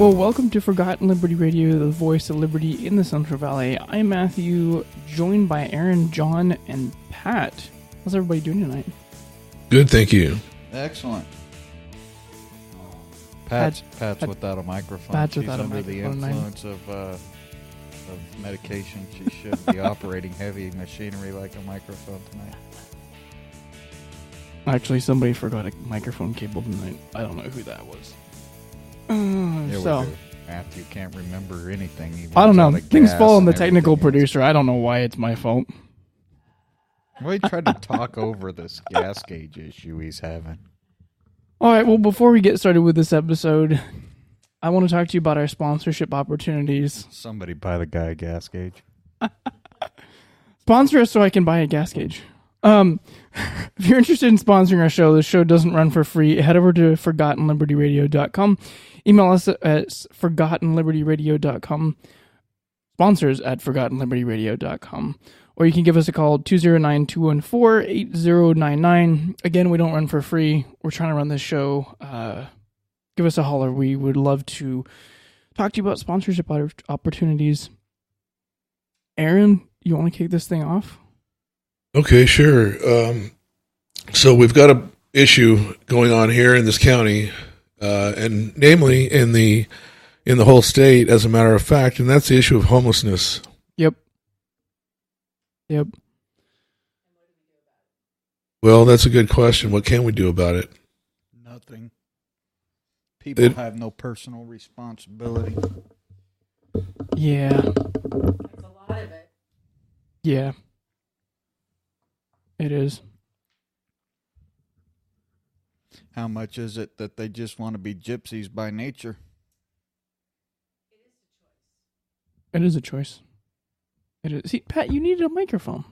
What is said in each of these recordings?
Well, welcome to Forgotten Liberty Radio, the voice of liberty in the Central Valley. I'm Matthew, joined by Aaron, John, and Pat. How's everybody doing tonight? Good, thank you. Excellent. Pat's without a microphone. She's under the influence of medication. She shouldn't be operating heavy machinery like a microphone tonight. Actually, somebody forgot a microphone cable tonight. I don't know who that was. So, Matthew can't remember anything. I don't know. Things fall on the technical producer. I don't know why it's my fault. Well, he tried to talk over this gas gauge issue he's having. All right, well, before we get started with this episode, I want to talk to you about our sponsorship opportunities. Somebody buy the guy a gas gauge. Sponsor us so I can buy a gas gauge. If you're interested in sponsoring our show, the show doesn't run for free. Head over to ForgottenLibertyRadio.com. Email us at ForgottenLibertyRadio.com. Sponsors at ForgottenLibertyRadio.com. Or you can give us a call, 209-214-8099. Again, we don't run for free. We're trying to run this show. Give us a holler. We would love to talk to you about sponsorship opportunities. Aaron, you want to kick this thing off? Okay, sure. So we've got an issue going on here in this county, and namely in the whole state, as a matter of fact, and that's the issue of homelessness. Yep. Well, that's a good question. What can we do about it? Nothing. People have no personal responsibility. Yeah. That's a lot of it. Yeah. It is. How much is it that they just want to be gypsies by nature? It is a choice. It is. See, Pat, you needed a microphone.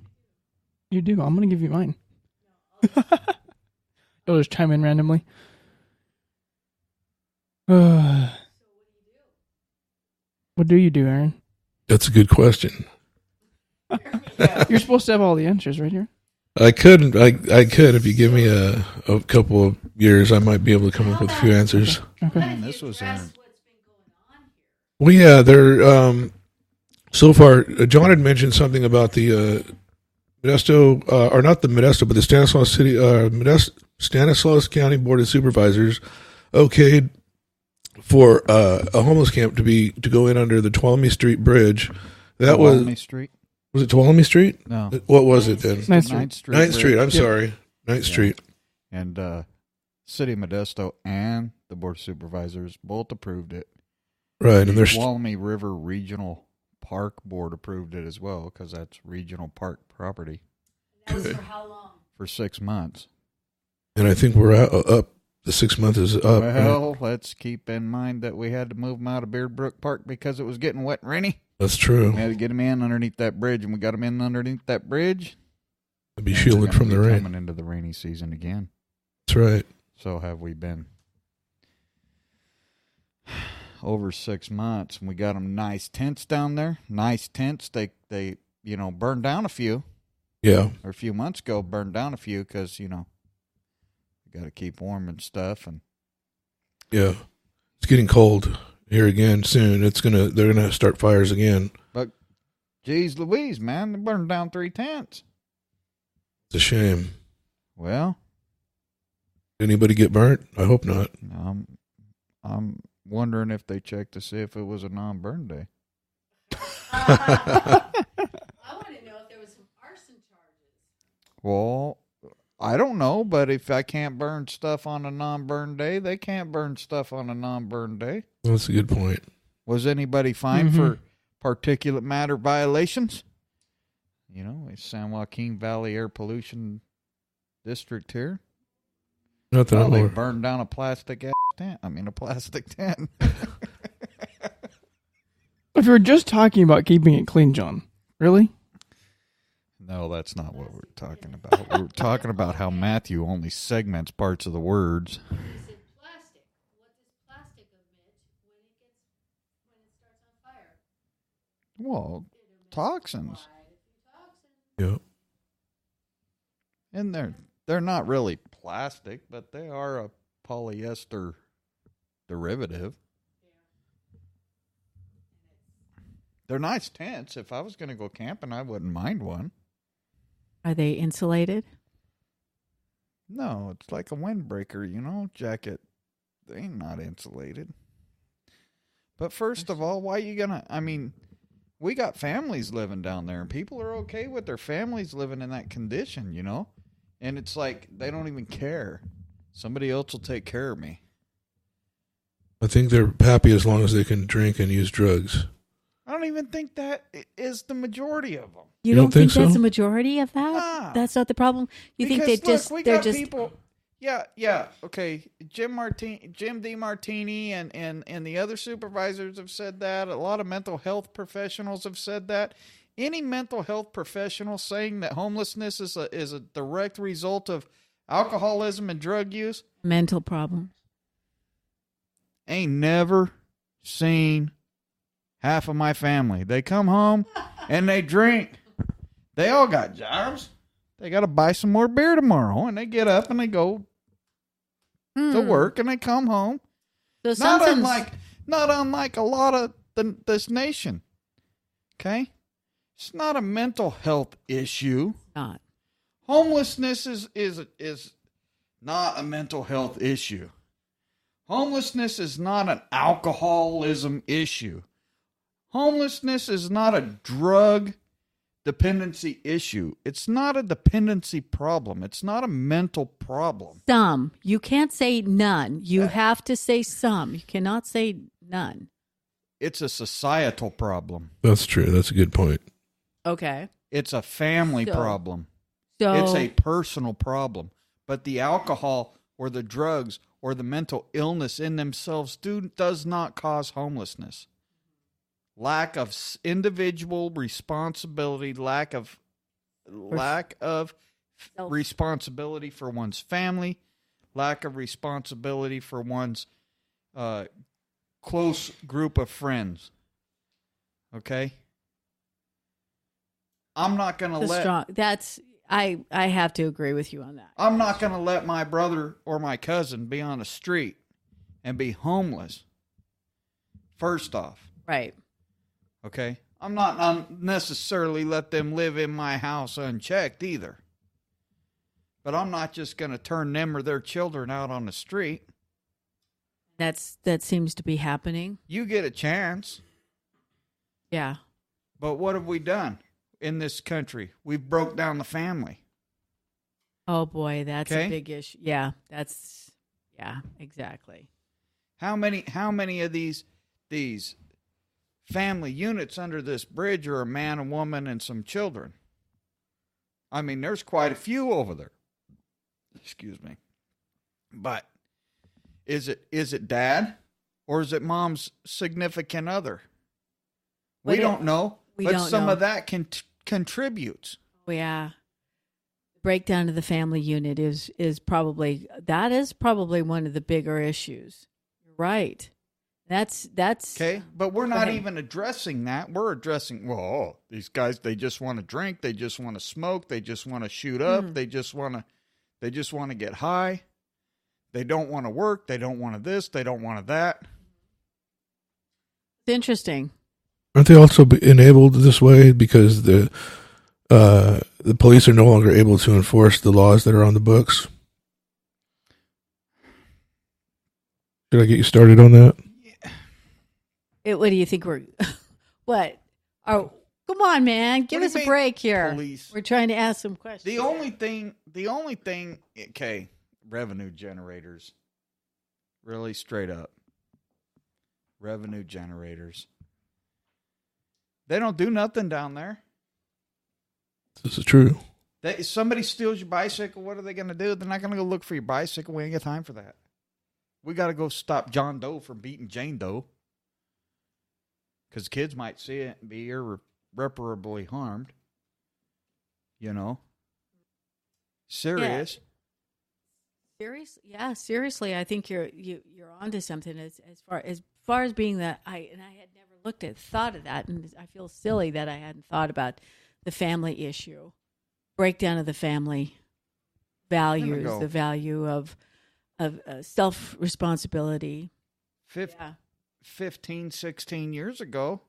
You do. I'm going to give you mine. You'll just chime in randomly. What do you do, Aaron? That's a good question. You're supposed to have all the answers right here. I could if you give me a couple of years, I might be able to come up with a few answers. Okay. Man, this was Aaron. Well, yeah, they're so far. John had mentioned something about the Modesto, or not the Modesto, but the Stanislaus County Board of Supervisors okayed for a homeless camp to go in under the Tuolumne Street Bridge. That was Street. Was it Tuolumne Street? No. What was it then? 9th Street. 9th Street. I'm sorry. 9th Street. And City of Modesto and the Board of Supervisors both approved it. Right. The And there's Tuolumne River Regional Park Board approved it as well because that's regional park property. That was for how long? For 6 months. And I think we're up. The 6 months is up. Well, let's keep in mind that we had to move them out of Beard Brook Park because it was getting wet and rainy. That's true. We had to get them in underneath that bridge, and we got them in underneath that bridge. To be shielded from the rain. Coming into the rainy season again. That's right. So have we been over 6 months, and we got them nice tents down there. Nice tents. They burned down a few. Yeah. Or a few months ago, burned down a few because, you got to keep warm and stuff. And yeah, it's getting cold here again soon. They're gonna start fires again. But, geez Louise, man, they burned down 3 tents. It's a shame. Well, anybody get burnt? I hope not. I'm wondering if they checked to see if it was a non-burn day. I want to know if there was some arson charges. Well, I don't know, but if I can't burn stuff on a non-burn day, they can't burn stuff on a non-burn day. That's a good point. Was anybody fined for particulate matter violations? It's San Joaquin Valley Air Pollution District here. Not that Well, I'm they aware. burned down a plastic tent. A plastic tent. If you were just talking about keeping it clean, John, really? No, that's not what we're talking about. We're talking about how Matthew only segments parts of the words. Is it plastic? What does plastic emit when it starts on fire? Well, toxins. Yeah. And they're not really plastic, but they are a polyester derivative. They're nice tents. If I was going to go camping, I wouldn't mind one. Are they insulated? No, it's like a windbreaker, jacket. They ain't not insulated. But first of all, why you gonna? I mean, we got families living down there, and people are okay with their families living in that condition, And it's like they don't even care. Somebody else will take care of me. I think they're happy as long as they can drink and use drugs. I don't even think that is the majority of them. You don't think so? That's the majority of that? Nah. That's not the problem? You Because, think they're just people. Yeah. Okay. Jim DeMartini and the other supervisors have said that. A lot of mental health professionals have said that. Any mental health professional saying that homelessness is a direct result of alcoholism and drug use, mental problems, ain't never seen half of my family. They come home and they drink. They all got jobs. They got to buy some more beer tomorrow, and they get up and they go to work and they come home. So not unlike a lot of this nation. Okay, it's not a mental health issue. Not homelessness is not a mental health issue. Homelessness is not an alcoholism issue. Homelessness is not a drug dependency issue. It's not a dependency problem. It's not a mental problem. Some. You can't say none. You have to say some. You cannot say none. It's a societal problem. That's true. That's a good point. Okay. It's a family problem. So It's a personal problem. But the alcohol or the drugs or the mental illness in themselves does not cause homelessness. Lack of individual responsibility, lack of responsibility for one's family, lack of responsibility for one's close group of friends. Okay? I'm not going to I have to agree with you on that. I'm not going to let my brother or my cousin be on the street and be homeless. First off. Right. Okay? I'm not necessarily let them live in my house unchecked either. But I'm not just going to turn them or their children out on the street. That seems to be happening. You get a chance. Yeah. But what have we done in this country? We've broke down the family. Oh boy, that's a big issue. Yeah, exactly. How many of these family units under this bridge are a man, a woman, and some children? I mean, there's quite a few over there. Excuse me. But is it dad or is it mom's significant other? We don't know. But some of that contributes. Oh, yeah. Breakdown of the family unit is probably one of the bigger issues. You're right. That's okay. But we're not even addressing that. We're addressing, these guys, they just want to drink, they just want to smoke, they just want to shoot up, they just want to get high. They don't want to work, they don't want to this, they don't want to that. It's interesting. Aren't they also enabled this way because the police are no longer able to enforce the laws that are on the books? Should I get you started on that? What do you think what? Oh, come on, man. Give us a break here. Police. We're trying to ask some questions. The only thing, okay, revenue generators. Really straight up. Revenue generators. They don't do nothing down there. This is true. If somebody steals your bicycle, what are they going to do? They're not going to go look for your bicycle. We ain't got time for that. We got to go stop John Doe from beating Jane Doe. Because kids might see it and be irreparably harmed. Serious. Yeah. Seriously, I think you're onto something as far as being that I had never thought of that, and I feel silly that I hadn't thought about the family issue, breakdown of the family values, the value of self responsibility. 15, 16 years ago,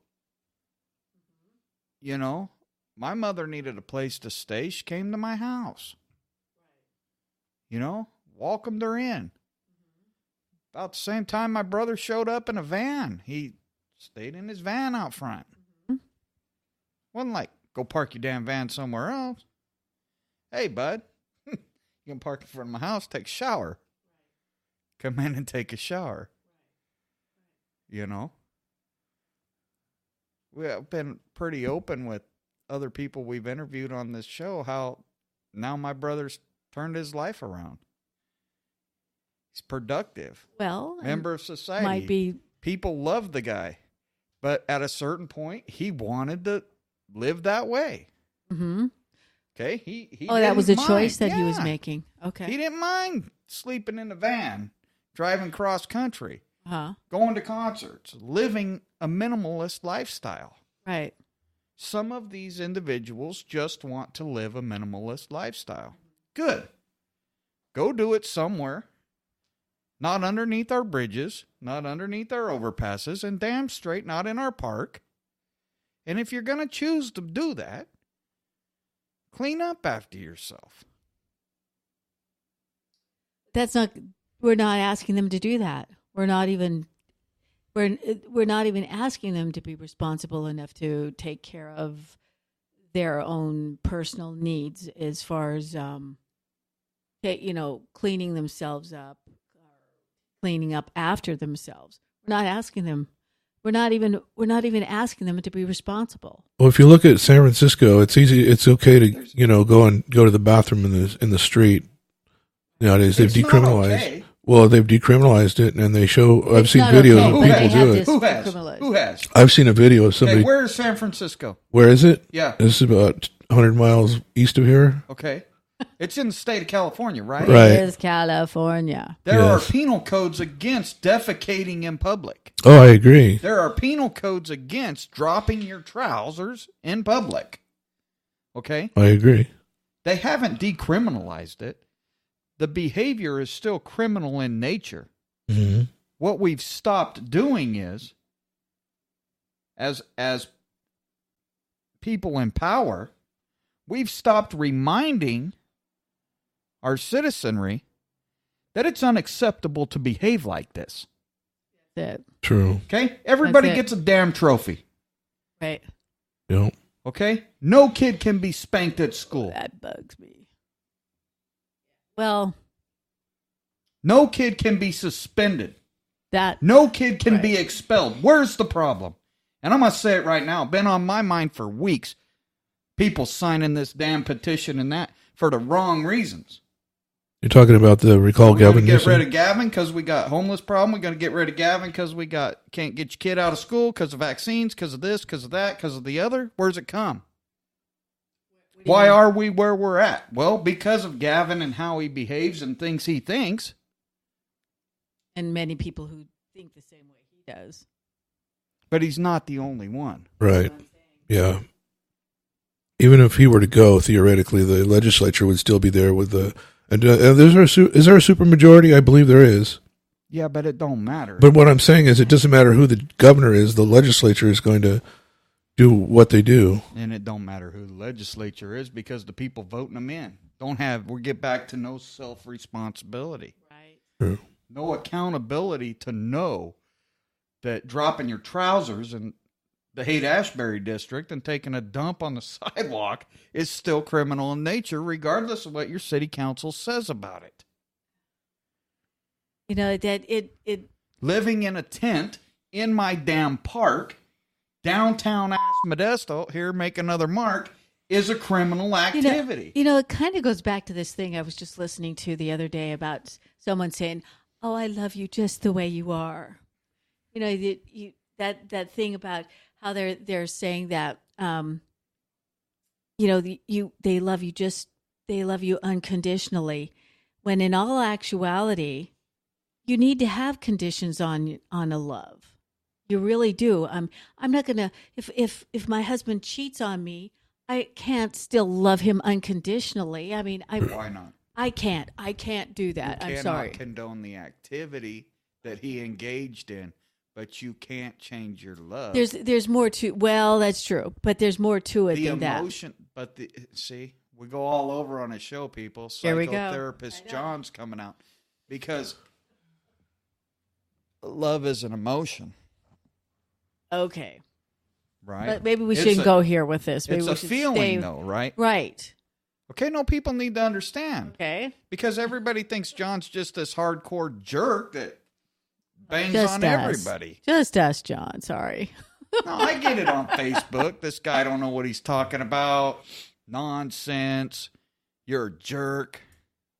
you know, my mother needed a place to stay. She came to my house. You know, welcomed her in. About the same time my brother showed up in a van. He stayed in his van out front. Wasn't like, go park your damn van somewhere else. Hey, bud, you can park in front of my house, take a shower. Come in and take a shower. You know? We've been pretty open with other people we've interviewed on this show how now my brother's turned his life around. He's productive. Well, Member of society. might be. People love the guy. But at a certain point, he wanted to live that way. Mm-hmm. Okay? He Oh, that was a didn't choice mind. that he was Yeah. making. Okay. He didn't mind sleeping in the van, driving cross country, Uh-huh. going to concerts, living a minimalist lifestyle. Right. Some of these individuals just want to live a minimalist lifestyle. Good. Go do it somewhere. Not underneath our bridges, not underneath our overpasses, and damn straight not in our park. And if you're going to choose to do that, clean up after yourself. That's not. We're not asking them to do that. We're not even asking them to be responsible enough to take care of their own personal needs as far as cleaning themselves up, cleaning up after themselves. We're not asking them. We're not even asking them to be responsible. Well, if you look at San Francisco, it's easy. It's okay to go to the bathroom in the street nowadays. They've It's not decriminalized. okay. Well, they've decriminalized it, and they show. I've It's seen not videos okay, of but people they have do it. this- Who has? Criminalized. Who has? I've seen a video of Okay, somebody. where is San Francisco? Where is it? Yeah. This is about 100 miles east of here. Okay. It's in the state of California, right? Right. It is California. There Yes. are penal codes against defecating in public. Oh, I agree. There are penal codes against dropping your trousers in public. Okay? I agree. They haven't decriminalized it. The behavior is still criminal in nature. Hmm. What we've stopped doing is, as people in power, we've stopped reminding our citizenry that it's unacceptable to behave like this. That's it. True. Okay? Everybody That's it. gets a damn trophy. Right. Yep. Okay? No kid can be spanked at school. That bugs me. Well, No kid can be suspended. that No kid can Right. be expelled. Where's the problem? And I'm going to say it right now. Been on my mind for weeks. People signing this damn petition and that for the wrong reasons. You're talking about the recall We're going to Gavin get Newsom? rid of Gavin because we got homeless problem. We're going to get rid of Gavin because we can't get your kid out of school because of vaccines, because of this, because of that, because of the other. Where's it come? Why are we where we're at? Well, because of Gavin and how he behaves and things he thinks. and many people who think the same way he does. But he's not the only one. Right. Yeah. Even if he were to go, theoretically, the legislature would still be there with the. And is there a supermajority? I believe there is. Yeah, but it don't matter. But what I'm saying is, it doesn't matter who the governor is. The legislature is going to do what they do. And it don't matter who the legislature is because the people voting them in we get back to no self-responsibility. Right. True. No accountability to know that dropping your trousers in the Haight-Ashbury district and taking a dump on the sidewalk is still criminal in nature, regardless of what your city council says about it. You know that it Living in a tent in my damn park, downtown Modesto, here make another mark, is a criminal activity. You know, it kind of goes back to this thing I was just listening to the other day about someone saying, "Oh, I love you just the way you are." You know, that thing about how they're saying that, they love you unconditionally, when in all actuality, you need to have conditions on a love. You really do. I'm not gonna if my husband cheats on me, I can't still love him unconditionally. I mean, Why not? I can't do that. You I'm cannot sorry. condone the activity that he engaged in, but you can't change your love. There's more to. Well, that's true, but there's more to it The than that. emotion, but see, we go all over on a show, people. There we go. Psychotherapist John's coming out because love is an emotion, Okay, right? but maybe we It's shouldn't a- go here with this. Maybe It's we a should feeling, stay- though, right? Right. Okay, no, people need to understand Okay. because everybody thinks John's just this hardcore jerk that bangs Just on us. everybody. Just us, John. Sorry. No, I get it on Facebook. This guy don't know what he's talking about. Nonsense. You're a jerk.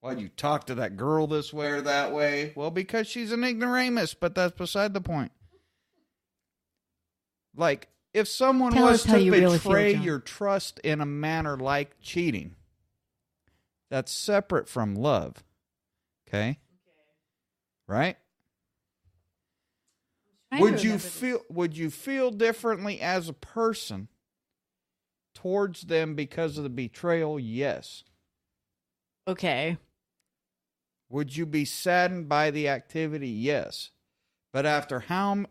Why'd you talk to that girl this way or that way? Well, because she's an ignoramus, but that's beside the point. Like, if someone Tell was us how to you really feel, betray John. your trust in a manner like cheating, that's separate from love. Okay? Right? Trying to remember this. Would you feel differently as a person towards them because of the betrayal? Yes. Okay. Would you be saddened by the activity? Yes. But after how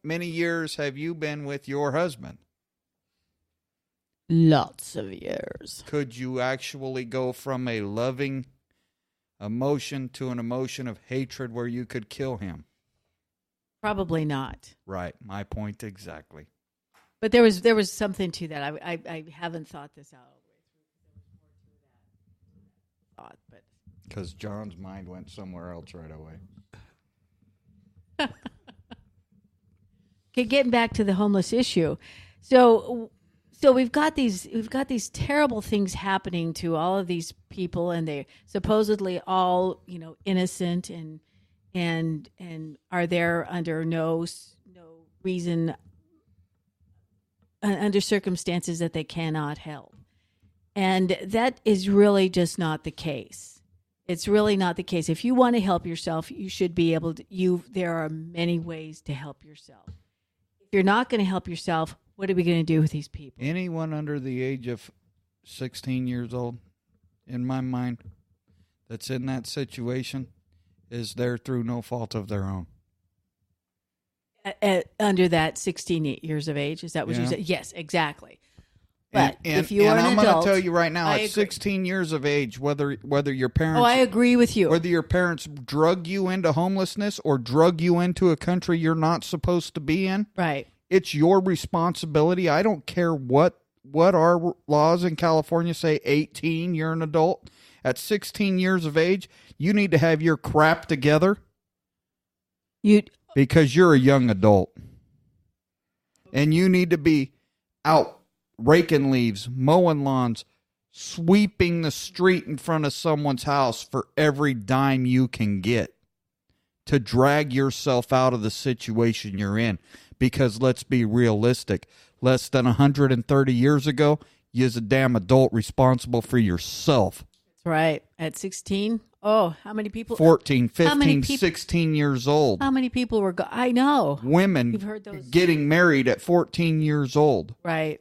many years have you been with your husband? Lots of years. Could you actually go from a loving emotion to an emotion of hatred where you could kill him? Probably not. Right. My point exactly. But there was something to that. I haven't thought this out all the way through. Thought, but Because John's mind went somewhere else right away. okay, getting back to the homeless issue. So we've got these terrible things happening to all of these people, and they're supposedly all innocent and are there under no reason, under circumstances that they cannot help, and that is really just not the case. It's really not the case. If you want to help yourself, you should be able to. There are many ways to help yourself. If you're not going to help yourself, what are we going to do with these people? Anyone under the age of 16 years old, in my mind, that's in that situation is there through no fault of their own. Under that 16 years of age, is that what you Yeah. said? Yes, exactly. But And if you are an I'm adult, going to tell you right now, I at agree. 16 years of age, whether your parents, I agree with you. whether your parents drug you into homelessness or drug you into a country you're not supposed to be in, Right. it's your responsibility. I don't care what our laws in California say. 18, you're an adult. At 16 years of age, you need to have your crap together because you're a young adult. And you need to be out raking leaves, mowing lawns, sweeping the street in front of someone's house for every dime you can get to drag yourself out of the situation you're in. Because let's be realistic, less than 130 years ago, you was a damn adult responsible for yourself. That's right. At 16, how many people? 14, How many 15, peop- 16 years old. How many people were? I know. Women You've heard those. getting married at 14 years old. Right.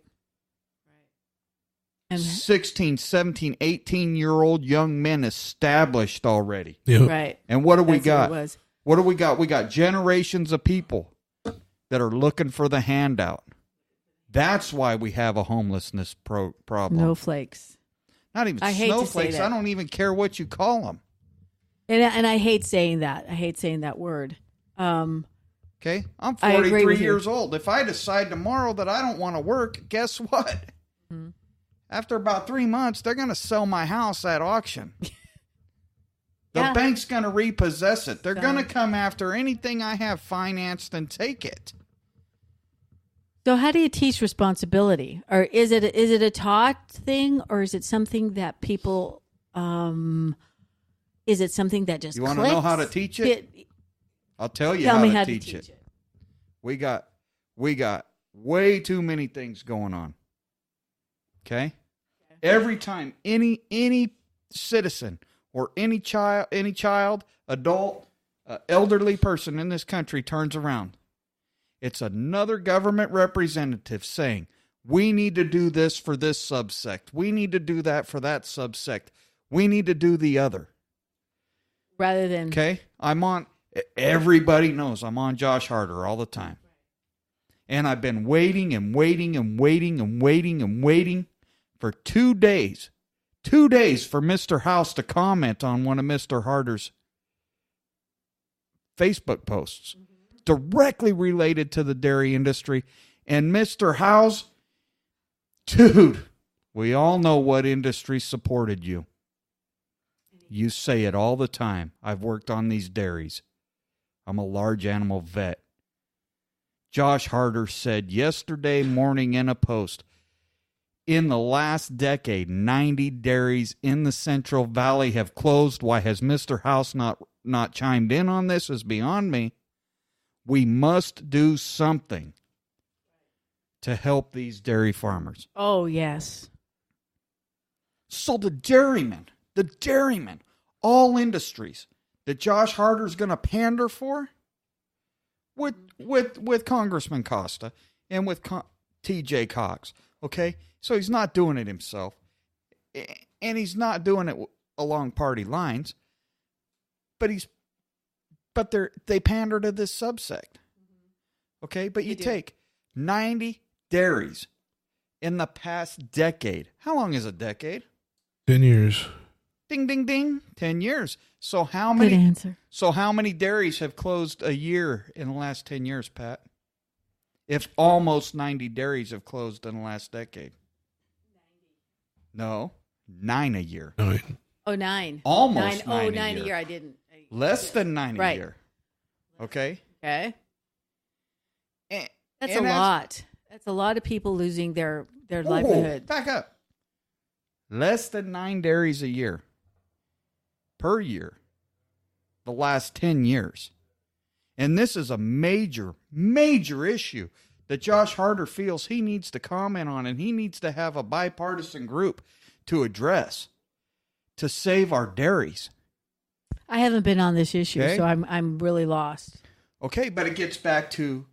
And 16, 17, 18-year-old young men established already. Yeah. right. And what do we That's got? What it was. What do we got? We got generations of people that are looking for the handout. That's why we have a homelessness problem. No flakes. Not even I hate to say snowflakes. that. I don't even care what you call them. And I hate saying that. I hate saying that word. Okay? I'm I agree 43 with you. years old. If I decide tomorrow that I don't want to work, guess what? Mm-hmm. After about 3 months, they're going to sell my house at auction. The Yeah. bank's going to repossess it. They're So- going to come after anything I have financed and take it. So how do you teach responsibility? Or is it a taught thing, or is it something that people is it something that just You want to know how to clicks? teach it? I'll tell you Tell how me to how teach to teach it. it. We got way too many things going on. Okay? Every time any citizen or any child, adult, elderly person in this country turns around, it's another government representative saying, we need to do this for this subsect. We need to do that for that subsect. We need to do the other. Rather than Okay? I'm on Everybody knows I'm on Josh Harder all the time. And I've been waiting and waiting and waiting and waiting and waiting for 2 days. 2 days for Mr. House to comment on one of Mr. Harder's Facebook posts directly related to the dairy industry. And Mr. House, dude, we all know what industry supported you. You say it all the time. I've worked on these dairies. I'm a large animal vet. Josh Harder said yesterday morning in a post, in the last decade, 90 dairies in the Central Valley have closed. Why has Mr. House not chimed in on this is beyond me. We must do something to help these dairy farmers. Oh, yes. So the dairymen, all industries that Josh Harder's going to pander for with Congressman Costa and with TJ Cox, okay? So he's not doing it himself, and he's not doing it along party lines, but they pander to this subsect, okay? But you take 90 dairies in the past decade. How long is a decade? 10 years. Ding, ding, ding. 10 years. So how Good many? answer. So how many dairies have closed a year in the last 10 years, Pat? If almost 90 dairies have closed in the last decade. No, 9 a year. 9. Oh, 9. Almost 9. 9 a 9 a year. year. I didn't. Less than 9 a Right. year. Okay? Okay. And, That's and a lot. That's a lot of people losing their livelihood. Back up. Less than 9 dairies a year. Per year. The last 10 years. And this is a major, major issue that Josh Harder feels he needs to comment on, and he needs to have a bipartisan group to address to save our dairies. I haven't been on this issue, Okay. so I'm really lost. Okay, but it gets back to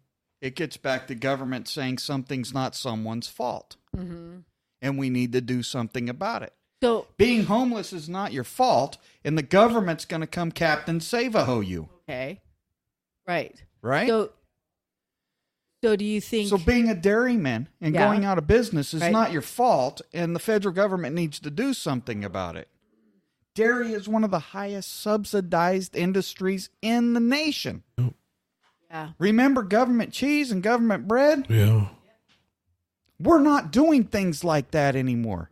government saying something's not someone's fault. Mm-hmm. And we need to do something about it. So, Being homeless is not your fault, and the government's going to come Captain Save-A-Ho you. okay. Right. Right? So do you think... So being a dairyman and Yeah. going out of business is Right. not your fault, and the federal government needs to do something about it. Dairy is one of the highest subsidized industries in the nation. Yeah. Remember government cheese and government bread? Yeah. We're not doing things like that anymore.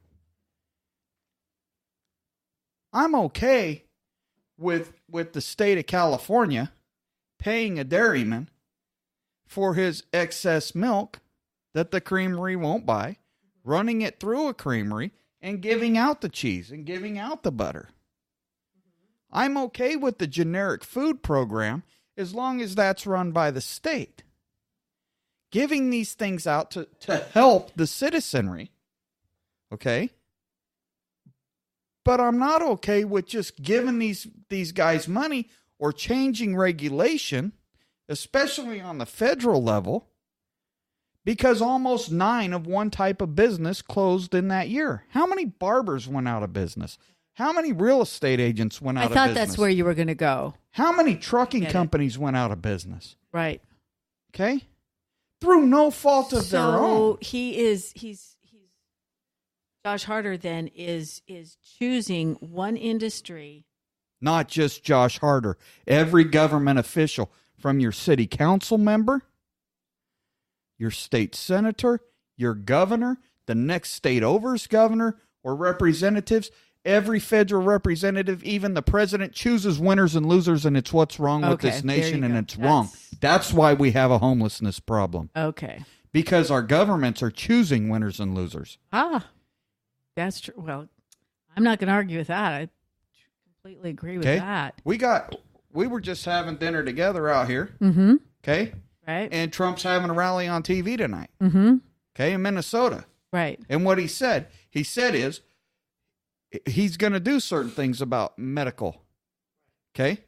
I'm okay with the state of California paying a dairyman for his excess milk that the creamery won't buy, running it through a creamery, and giving out the cheese and giving out the butter. I'm okay with the generic food program as long as that's run by the state. Giving these things out to help the citizenry, okay? But I'm not okay with just giving these guys money or changing regulation, especially on the federal level, because almost 9 of one type of business closed in that year. How many barbers went out of business? How many real estate agents went out I of thought business? that's where you were going to go. How many trucking Get it. companies went out of business? Right. Okay? Through no fault of their own. So he's Josh Harder then is choosing one industry. Not just Josh Harder. Every government official, from your city council member, your state senator, your governor, the next state over's governor or representatives, every federal representative, even the president, chooses winners and losers, and it's what's wrong with Okay, this there you nation, go. and it's wrong. That's why we have a homelessness problem. Okay. Because our governments are choosing winners and losers. That's true. Well, I'm not going to argue with that. I completely agree with Okay? that. We were just having dinner together out here, Mm-hmm. okay? Right. And Trump's having a rally on TV tonight, Mm-hmm. okay, in Minnesota. Right. And what he said is he's going to do certain things about medical, okay?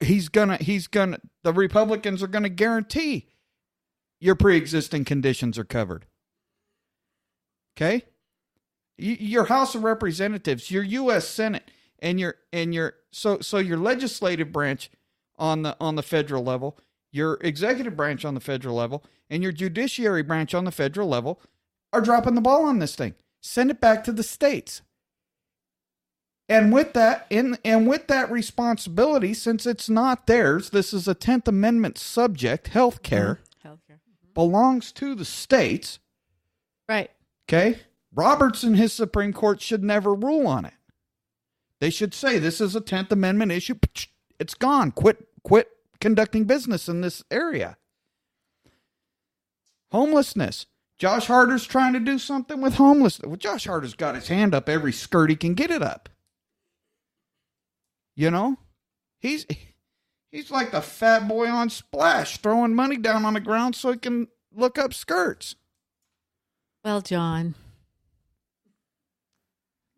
The Republicans are going to guarantee your pre-existing conditions are covered. Okay? Your House of Representatives, your U.S. Senate and your so your legislative branch on the federal level, your executive branch on the federal level, and your judiciary branch on the federal level are dropping the ball on this thing. Send it back to the states. And with that, with that responsibility, since it's not theirs, this is a 10th Amendment subject, healthcare, belongs to the states. Right. Okay? Roberts and his Supreme Court should never rule on it. They should say this is a 10th Amendment issue. It's gone. Quit conducting business in this area. Homelessness. Josh Harder's trying to do something with homelessness. Well, Josh Harder's got his hand up every skirt he can get it up. You know? He's like the fat boy on Splash, throwing money down on the ground so he can look up skirts. Well, John.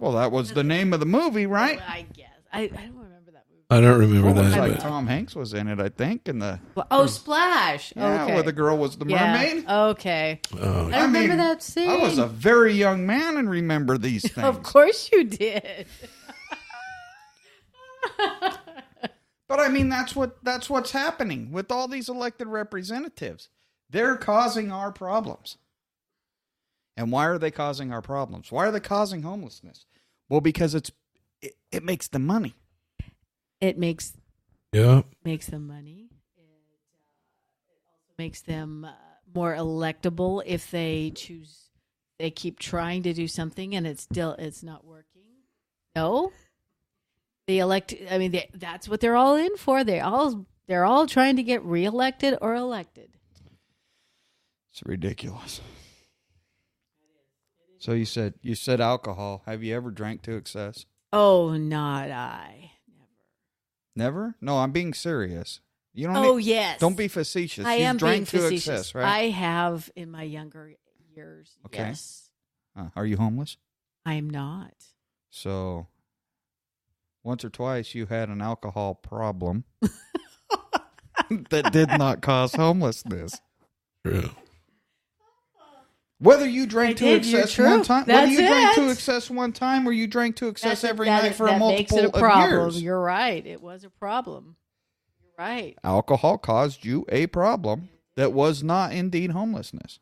Well, that was the name of the movie, right? I guess. I don't remember that movie. I don't remember It was that. like but- Tom Hanks was in it, I think. In the Splash. yeah, Okay. where the girl was the mermaid. Yeah. Okay. Oh, I remember that scene. I was a very young man and remember these things. Of course you did. But I mean, that's what's happening with all these elected representatives. They're causing our problems. And why are they causing our problems? Why are they causing homelessness? Well, because it makes them money. It makes yeah. them money. It also makes them more electable if they choose. They keep trying to do something and it's not working. No, they elect. I mean, that's what they're all in for. They're all trying to get reelected or elected. It's ridiculous. So you said alcohol. Have you ever drank to excess? Oh, not I. Never? No, I'm being serious. You don't. Oh, yes. Don't be facetious. I You've am being drank to facetious. excess, right? I have in my younger years. Okay. Yes. Are you homeless? I'm not. So, once or twice you had an alcohol problem that did not cause homelessness. True. Whether you drank to excess one time, whether That's you drank to it. excess one time, or you drank to excess every That- night for that a makes multiple it a problem. of years. You're right. It was a problem. You're right. Alcohol caused you a problem that was not indeed homelessness.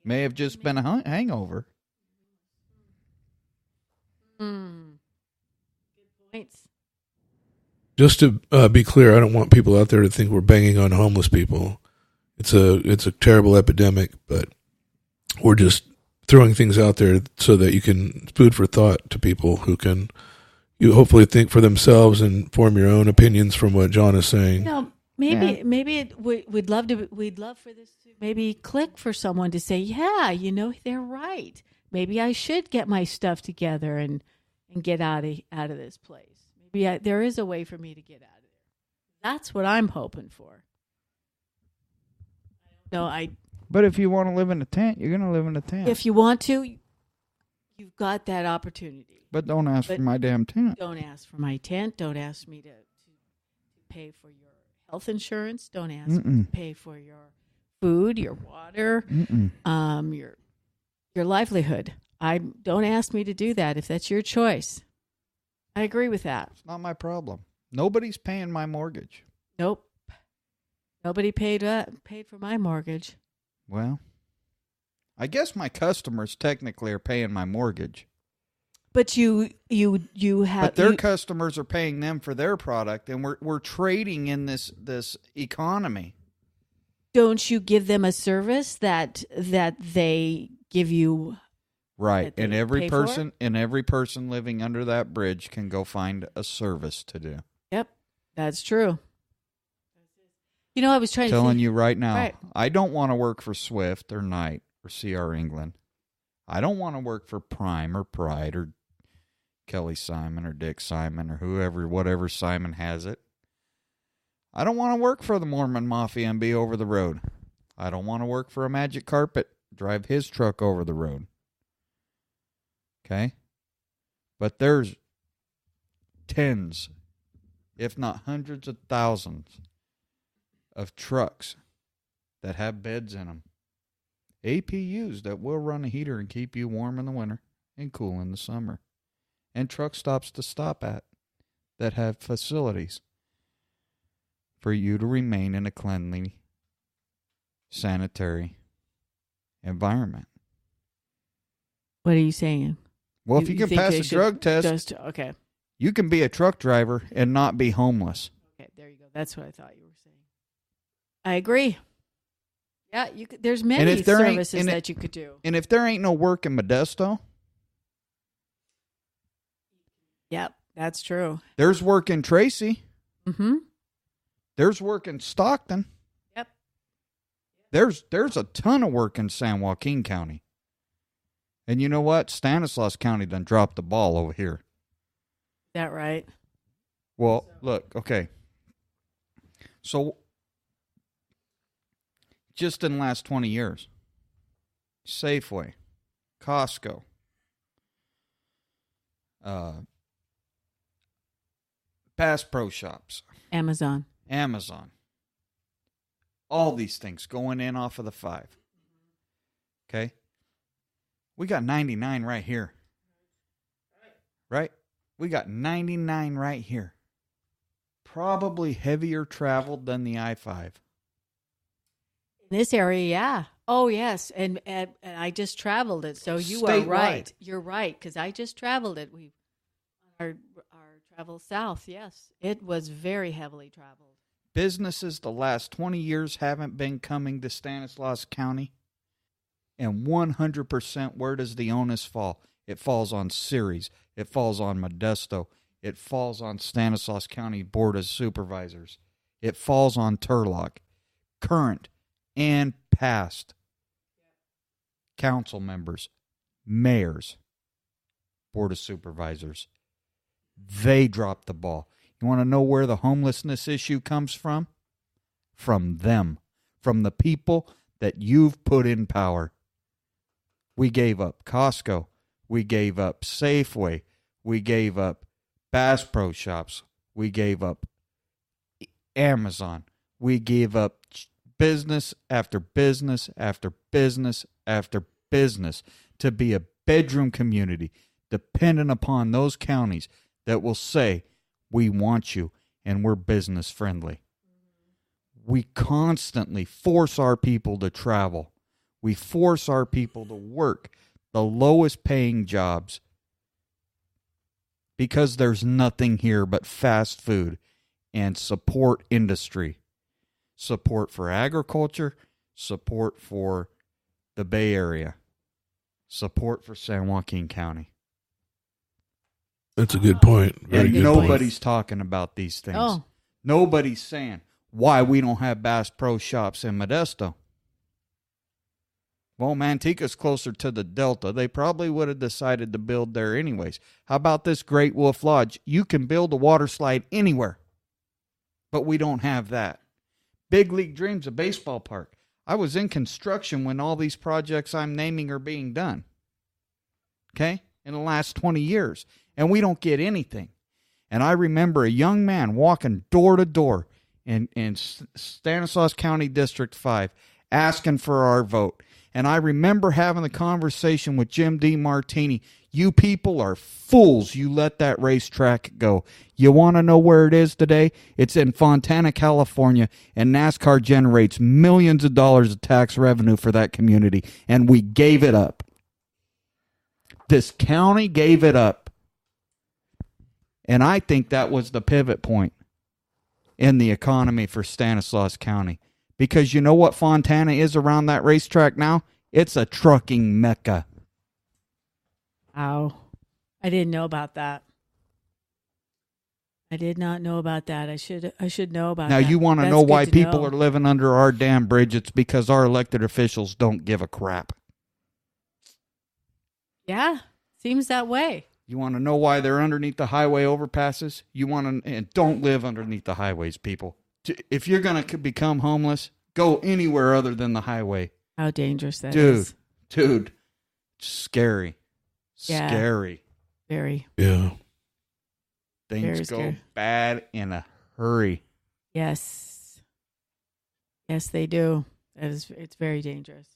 May have just been a hangover. Good points. Just to be clear, I don't want people out there to think we're banging on homeless people. It's a terrible epidemic, but we're just throwing things out there so that you can food for thought to people who can you hopefully think for themselves and form your own opinions from what John is saying. No, maybe we'd love for this to maybe click for someone to say, yeah, they're right. Maybe I should get my stuff together and get out of this place. Maybe there is a way for me to get out of there. That's what I'm hoping for. But if you want to live in a tent, you're going to live in a tent. If you want to, you've got that opportunity. But don't ask for my damn tent. Don't ask for my tent. Don't ask me to pay for your health insurance. Don't ask me to pay for your food, your water, your livelihood. Don't ask me to do that if that's your choice. I agree with that. It's not my problem. Nobody's paying my mortgage. Nope. Nobody paid for my mortgage. Well, I guess my customers technically are paying my mortgage. But you have. But their customers are paying them for their product, and we're trading in this economy. Don't you give them a service that they give you? Right, that and they every pay for? person living under that bridge can go find a service to do. Yep, that's true. I was trying to Telling think, you right now, Right. I don't want to work for Swift or Knight or CR England. I don't want to work for Prime or Pride or Kelly Simon or Dick Simon or whatever Simon has it. I don't want to work for the Mormon Mafia and be over the road. I don't want to work for a Magic Carpet, drive his truck over the road. Okay? But there's tens, if not hundreds of thousands of trucks that have beds in them. APUs that will run a heater and keep you warm in the winter and cool in the summer. And truck stops to stop at. that have facilities for you to remain in a cleanly, sanitary environment. What are you saying? Well, if you can think pass they a should drug test, okay. you can be a truck driver and not be homeless. Okay, there you go. That's what I thought you were saying. I agree. Yeah, you could, there's many if there ain't- services and that you could do. And if there ain't no work in Modesto, Yep, that's true. there's work in Tracy. Mm-hmm. There's work in Stockton. Yep. There's a ton of work in San Joaquin County. And you know what? Stanislaus County done dropped the ball over here. Is that right? Well, look, okay. So, just in the last 20 years, Safeway, Costco, Bass Pro Shops, Amazon. Amazon, all these things going in off of the 5. Okay? We got 99 right here. Right? We got 99 right here. Probably heavier traveled than the I-5. In this area, yeah. Oh, yes. And I just traveled it. So you are right. Statewide. You're right, because I just traveled it. Our travel south, yes. It was very heavily traveled. Businesses the last 20 years haven't been coming to Stanislaus County. And 100%, where does the onus fall? It falls on Ceres. It falls on Modesto. It falls on Stanislaus County Board of Supervisors. It falls on Turlock. Current and past council members, mayors, Board of Supervisors. They dropped the ball. You want to know where the homelessness issue comes from? From them. From the people that you've put in power. We gave up Costco. We gave up Safeway. We gave up Bass Pro Shops. We gave up Amazon. We gave up business after business after business after business to be a bedroom community dependent upon those counties that will say, we want you and we're business friendly. We constantly force our people to travel. We force our people to work the lowest paying jobs because there's nothing here but fast food and support industry. Support for agriculture, support for the Bay Area, support for San Joaquin County. That's a good point. Very And good nobody's talking about these things. Oh. Nobody's saying why we don't have Bass Pro Shops in Modesto. Well, Manteca's closer to the Delta. They probably would have decided to build there anyways. How about this Great Wolf Lodge? You can build a water slide anywhere, but we don't have that. Big League Dreams, a baseball park. I was in construction when all these projects I'm naming are being done. Okay? In the last 20 years. And we don't get anything. And I remember a young man walking door to door in Stanislaus County District 5 asking for our vote. And I remember having the conversation with Jim D. Martini. You people are fools. You let that racetrack go. You want to know where it is today? It's in Fontana, California, and NASCAR generates millions of dollars of tax revenue for that community, and we gave it up. This county gave it up. And I think that was the pivot point in the economy for Stanislaus County. Because you know what Fontana is around that racetrack now? It's a trucking mecca. Wow. I didn't know about that. I did not know about that. I should know about Now, that. you want to That's know good why to people know. are living under our damn bridge? It's because our elected officials don't give a crap. Yeah, seems that way. You want to know why they're underneath the highway overpasses? You want to, and don't live underneath the highways, people. If you're going to become homeless, go anywhere other than the highway. How dangerous that is. Dude, scary. Yeah. Scary. Very. Yeah. Things Very go scary. bad in a hurry. Yes. Yes, they do. It's very dangerous.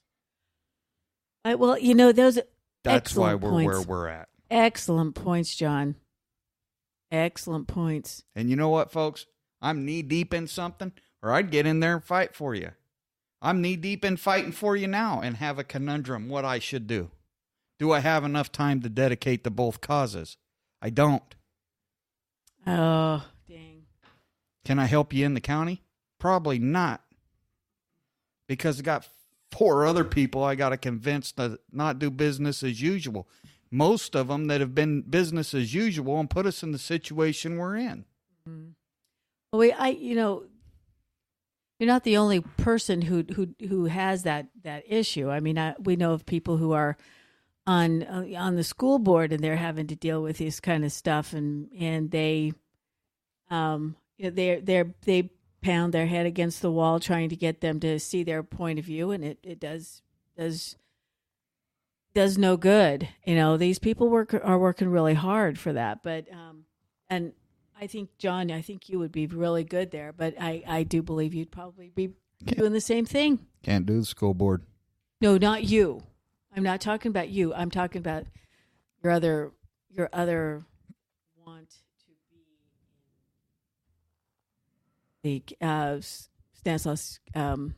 Well, you know, those That's why excellent we're points. where we're at. Excellent points, John. Excellent points. And you know what, folks? I'm knee deep in something, or I'd get in there and fight for you. I'm knee deep in fighting for you now and have a conundrum what I should do. Do I have enough time to dedicate to both causes? I don't. Oh, dang. Can I help you in the county? Probably not. Because I got 4 other people I got to convince to not do business as usual. Most of them that have been business as usual and put us in the situation we're in. Well, you're not the only person who has that issue. I mean, we know of people who are on the school board and they're having to deal with this kind of stuff, and they they pound their head against the wall trying to get them to see their point of view, and it does no good. These people are working really hard for that, but and I think, John, you would be really good there, but I do believe you'd probably be doing the same thing. Can't do the school board. No, not you. I'm not talking about you. I'm talking about your other want to be the Stanislaus Board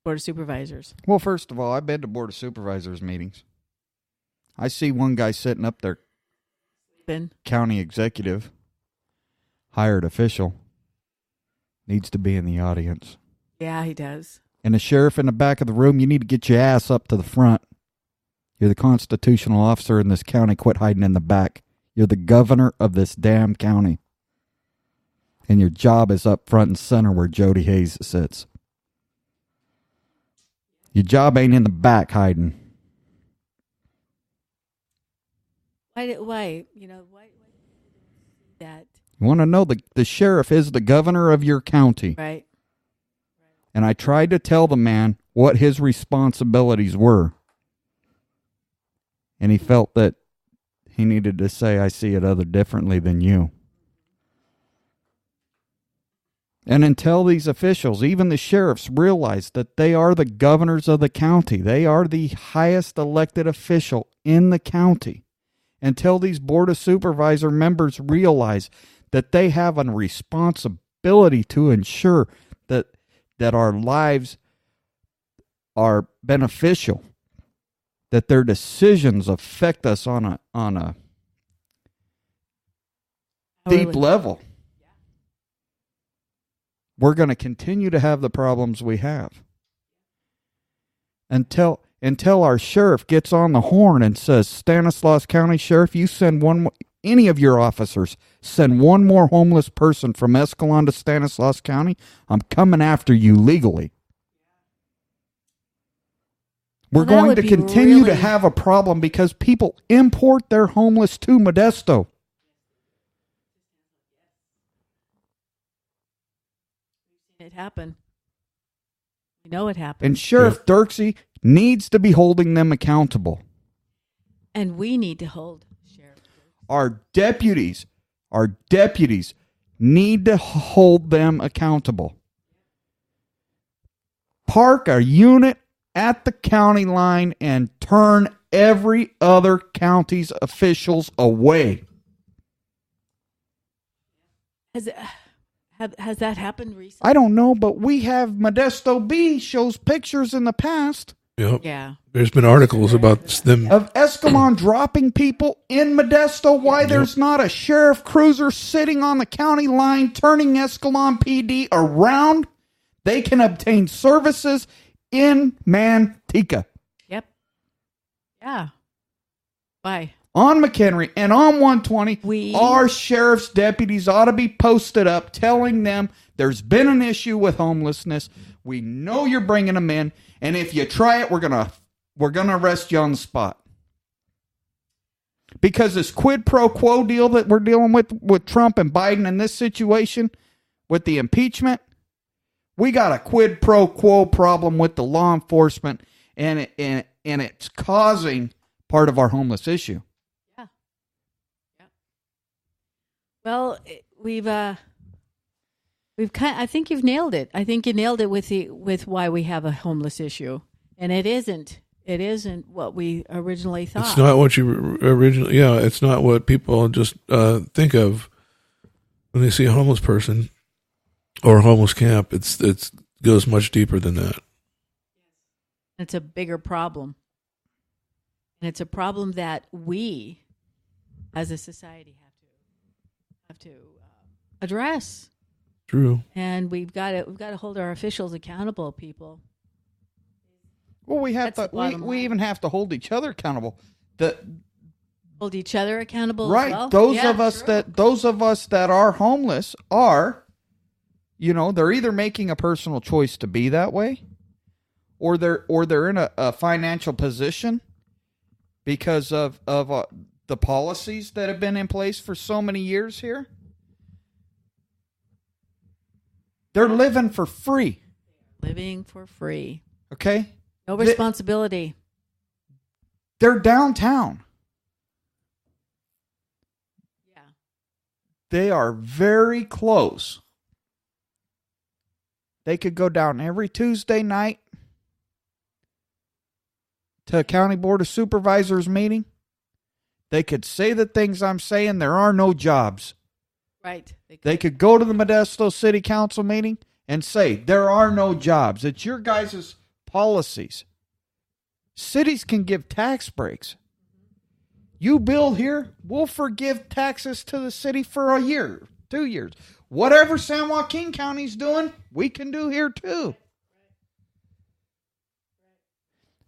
of Supervisors. Well, first of all, I've been to Board of Supervisors meetings. I see one guy sitting up there, county executive, hired official, needs to be in the audience. Yeah, he does. And the sheriff in the back of the room, you need to get your ass up to the front. You're the constitutional officer in this county. Quit hiding in the back. You're the governor of this damn county. And your job is up front and center where Jody Hayes sits. Your job ain't in the back hiding. Why that? You want to know the sheriff is the governor of your county. Right. And I tried to tell the man what his responsibilities were. And he felt that he needed to say, I see it other differently than you. And until these officials, even the sheriffs, realize that they are the governors of the county, they are the highest elected official in the county, until these Board of Supervisor members realize that they have a responsibility to ensure that our lives are beneficial, that their decisions affect us on a deep level. We're going to continue to have the problems we have until our sheriff gets on the horn and says, Stanislaus County Sheriff, you send any of your officers, send one more homeless person from Escalon to Stanislaus County, I'm coming after you legally. We're going to continue to have a problem because people import their homeless to Modesto. It happened. We know it happened. And Sheriff Dirksey needs to be holding them accountable. And we need to hold Sheriff Dirksey. Our deputies need to hold them accountable. Park a unit at the county line and turn every other county's officials away. Has that happened recently? I don't know, but we have Modesto B shows pictures in the past. Yep. Yeah. There's been articles about them. Of Escalon dropping people in Modesto. Why there's not a sheriff cruiser sitting on the county line turning Escalon PD around. They can obtain services in Manteca. Yep. Yeah. Why? On McHenry and on 120, our sheriff's deputies ought to be posted up telling them there's been an issue with homelessness. We know you're bringing them in, and if you try it, we're gonna arrest you on the spot. Because this quid pro quo deal that we're dealing with Trump and Biden in this situation, with the impeachment, we got a quid pro quo problem with the law enforcement, and it's causing part of our homeless issue. Well, I think you've nailed it. I think you nailed it with why we have a homeless issue, and it isn't It isn't what we originally thought. It's not what you originally. Yeah, it's not what people just think of when they see a homeless person or a homeless camp. It goes much deeper than that. It's a bigger problem. And it's a problem that we, as a society, have to address. True. And we've got to hold our officials accountable, people. Well, we have That's to. the bottom We line. even have to hold each other accountable. Hold each other accountable. Right. As well. Those Yeah, of us true. that are homeless are, they're either making a personal choice to be that way, or they're in a financial position because of the policies that have been in place for so many years here. They're living for free. Living for free. Okay? No responsibility. They're downtown. Yeah. They are very close. They could go down every Tuesday night to a county board of supervisors meeting. They could say the things I'm saying. There are no jobs. Right. They could go to the Modesto City Council meeting and say there are no jobs. It's your guys' policies. Cities can give tax breaks. You build here, we'll forgive taxes to the city for a year, 2 years. Whatever San Joaquin County's doing, we can do here too.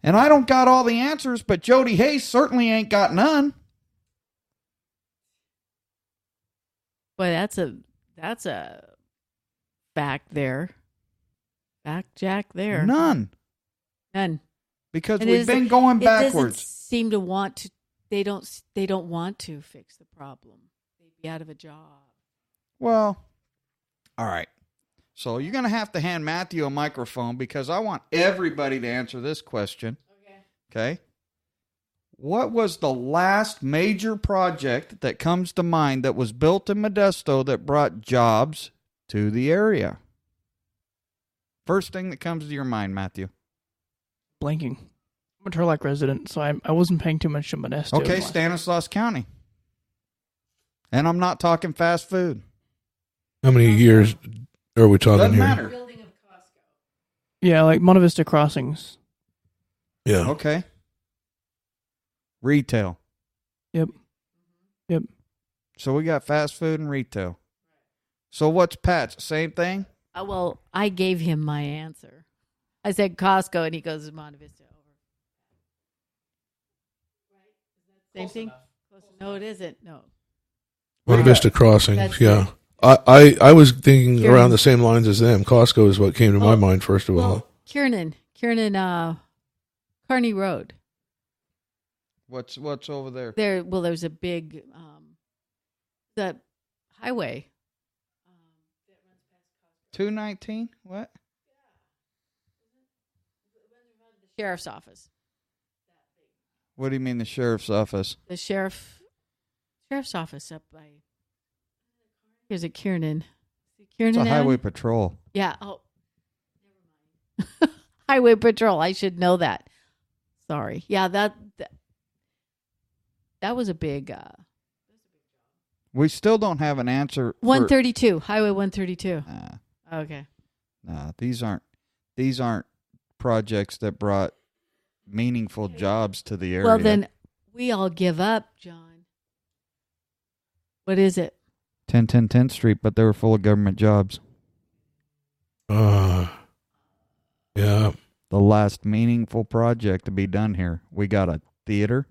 And I don't got all the answers, but Jody Hayes certainly ain't got none. Boy, that's a fact there. Fact Jack there. None. None. Because And we've been going It doesn't backwards. seem to want to. They don't want to fix the problem. They'd be out of a job. Well, all right. So you're going to have to hand Matthew a microphone because I want everybody to answer this question. Okay. What was the last major project that comes to mind that was built in Modesto that brought jobs to the area? First thing that comes to your mind, Matthew. Blanking. I'm a Turlock resident, so I wasn't paying too much to Modesto. Okay, Stanislaus County. And I'm not talking fast food. How many years are we talking Doesn't here? matter. Building of Costco. Yeah, like Monte Vista Crossings. Yeah. Okay. Retail. Yep. So we got fast food and retail. So what's Pat's? Same thing? Well, I gave him my answer. I said Costco, and he goes Monte Vista. Same thing? Close. No, it isn't. No. Monte Vista Crossings. That's Yeah. it. I was thinking Kieran. around the same lines as them. Costco is what came to my mind first of all. Well, Kiernan, Kearney Road. What's over there? There's a big, the highway. 219? What? The sheriff's office. What do you mean the sheriff's office? The sheriff's office up by. Here's a Kiernan. It's a highway patrol. Yeah. Oh, never mind. Highway patrol. I should know that. Sorry. Yeah, that was a big. We still don't have an answer. 132. Highway 132. Okay. Nah, these aren't projects that brought meaningful jobs to the area. Well, then we all give up, John. What is it? 1010 10th Street, but they were full of government jobs. Yeah. The last meaningful project to be done here. We got a theater,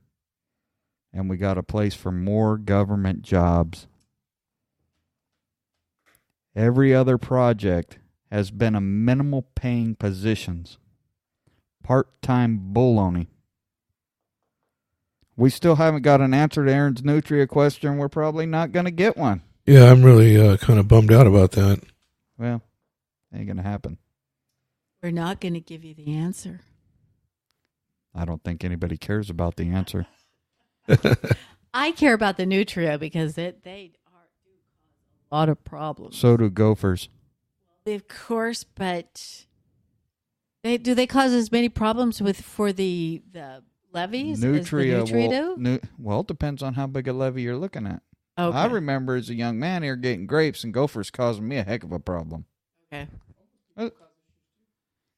and we got a place for more government jobs. Every other project has been a minimal paying positions. Part-time baloney. We still haven't got an answer to Aaron's Nutria question. We're probably not going to get one. Yeah, I'm really kind of bummed out about that. Well, ain't going to happen. We're not going to give you the answer. I don't think anybody cares about the answer. I care about the Nutria because they do cause a lot of problems. So do gophers. Of course, but Do they cause as many problems for the levees as the Nutria do? Well, it depends on how big a levee you're looking at. Okay. I remember as a young man irrigating grapes and gophers causing me a heck of a problem. Okay.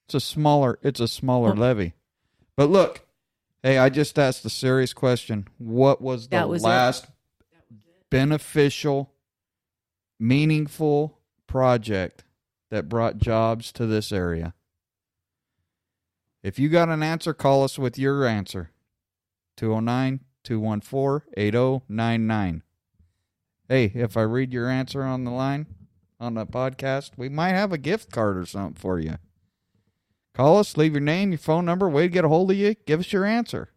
It's a smaller levee. But look, hey, I just asked a serious question. What was the last beneficial, meaningful project that brought jobs to this area? If you got an answer, call us with your answer. 209-214-8099. Hey, if I read your answer on the line, on the podcast, we might have a gift card or something for you. Call us, leave your name, your phone number, way to get a hold of you, give us your answer.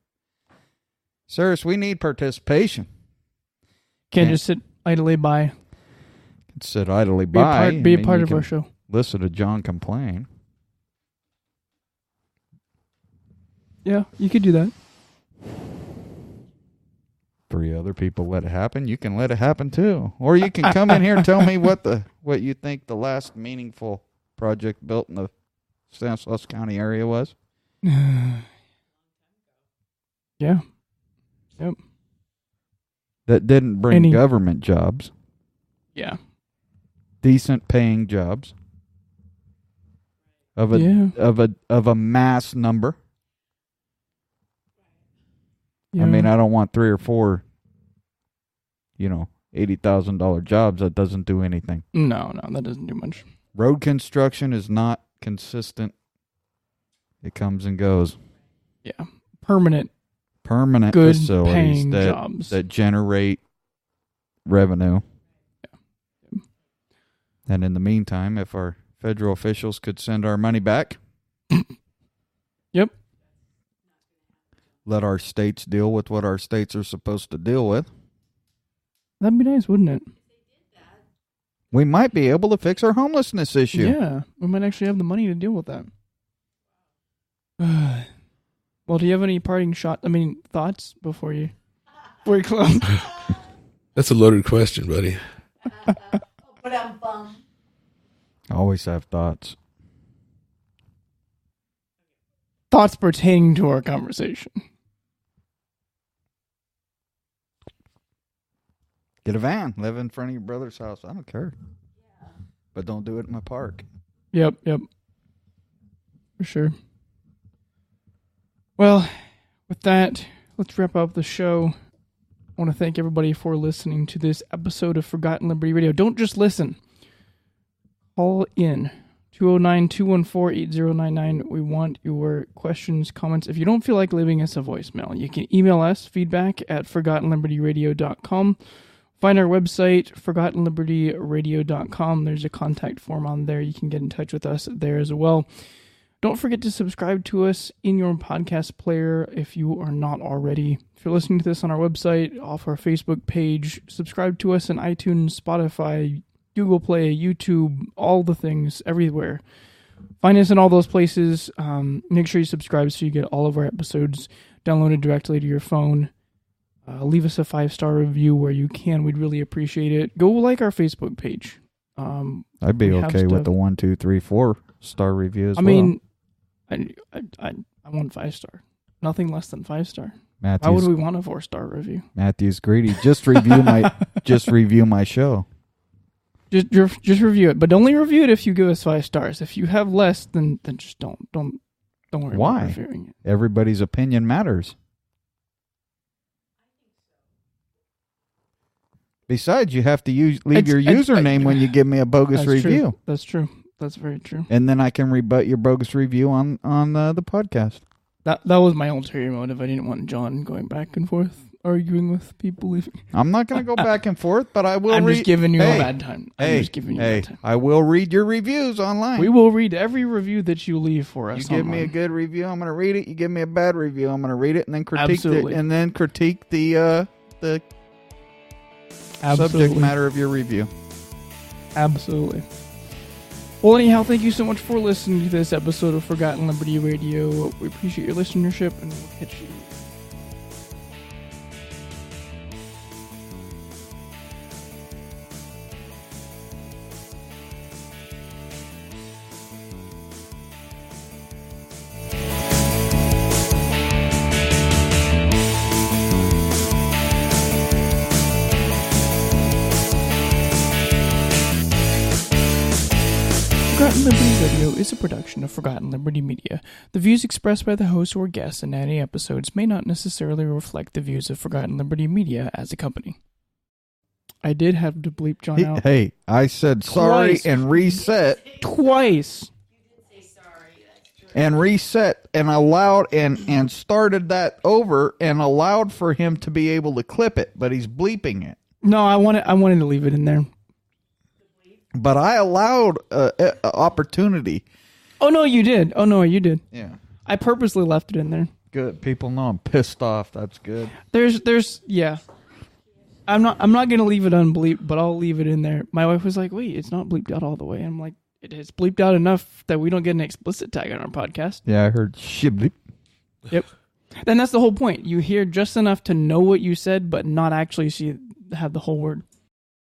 Sirs, we need participation. Can't just sit idly by. Sit idly by. Be a part of our show. Listen to John complain. Yeah, you could do that. 3 other people let it happen. You can let it happen too. Or you can come in here and tell me what you think the last meaningful project built in the Stanislaus County area was. Yeah. Yep. That didn't bring government jobs. Yeah. Decent paying jobs. Of a mass number. Yeah. I mean, I don't want 3 or 4, $80,000 jobs. That doesn't do anything. No, that doesn't do much. Road construction is not consistent. It comes and goes. Yeah. Permanent Good facilities paying jobs that generate revenue. Yeah. And in the meantime, if our federal officials could send our money back. Yep. Let our states deal with what our states are supposed to deal with. That'd be nice, wouldn't it? We might be able to fix our homelessness issue. Yeah, we might actually have the money to deal with that. Well, do you have any parting thoughts before you close? That's a loaded question, buddy. But I'm bummed. I always have thoughts. Thoughts pertaining to our conversation. Get a van. Live in front of your brother's house. I don't care. Yeah. But don't do it in my park. Yep. For sure. Well, with that, let's wrap up the show. I want to thank everybody for listening to this episode of Forgotten Liberty Radio. Don't just listen. Call in. 209-214-8099. We want your questions, comments. If you don't feel like leaving us a voicemail, you can email us, feedback@forgottenlibertyradio.com. Find our website, forgottenlibertyradio.com. There's a contact form on there. You can get in touch with us there as well. Don't forget to subscribe to us in your podcast player if you are not already. If you're listening to this on our website, off our Facebook page, subscribe to us on iTunes, Spotify, Google Play, YouTube, all the things, everywhere. Find us in all those places. Make sure you subscribe so you get all of our episodes downloaded directly to your phone. Leave us a 5-star review where you can. We'd really appreciate it. Go like our Facebook page. I'd be okay with the 1, 2, 3, 4-star reviews. I mean, I want 5-star. Nothing less than 5-star. Why would we want a 4-star review? Matthew's greedy. Just review my show. Just review it, but only review it if you give us 5 stars. If you have less, then just don't worry about reviewing it. Everybody's opinion matters. Besides, you have to leave your username when you give me a bogus review. True. That's true. That's very true. And then I can rebut your bogus review on the podcast. That was my ulterior motive. I didn't want John going back and forth, arguing with people leaving. I'm not going to go back and forth, but I will I'm just giving you a bad time. I will read your reviews online. We will read every review that you leave for us. You give me a good review, I'm going to read it. You give me a bad review, I'm going to read it and then critique the subject matter of your review. Absolutely. Well, anyhow, thank you so much for listening to this episode of Forgotten Liberty Radio. We appreciate your listenership, and we'll catch you Forgotten Liberty Radio is a production of Forgotten Liberty Media. The views expressed by the host or guests in any episodes may not necessarily reflect the views of Forgotten Liberty Media as a company. I did have to bleep John out Hey, I said sorry Twice. and reset twice. and reset and allowed and started that over and allowed for him to be able to clip it, but he's bleeping it. No, I wanted to leave it in there. But I allowed opportunity. Oh no, you did. Yeah. I purposely left it in there. Good. People know I'm pissed off. That's good. Yeah. I'm not gonna leave it unbleeped, but I'll leave it in there. My wife was like, "Wait, it's not bleeped out all the way." I'm like, "It is bleeped out enough that we don't get an explicit tag on our podcast." Yeah, I heard shibli. Yep. And that's the whole point. You hear just enough to know what you said, but not actually have the whole word.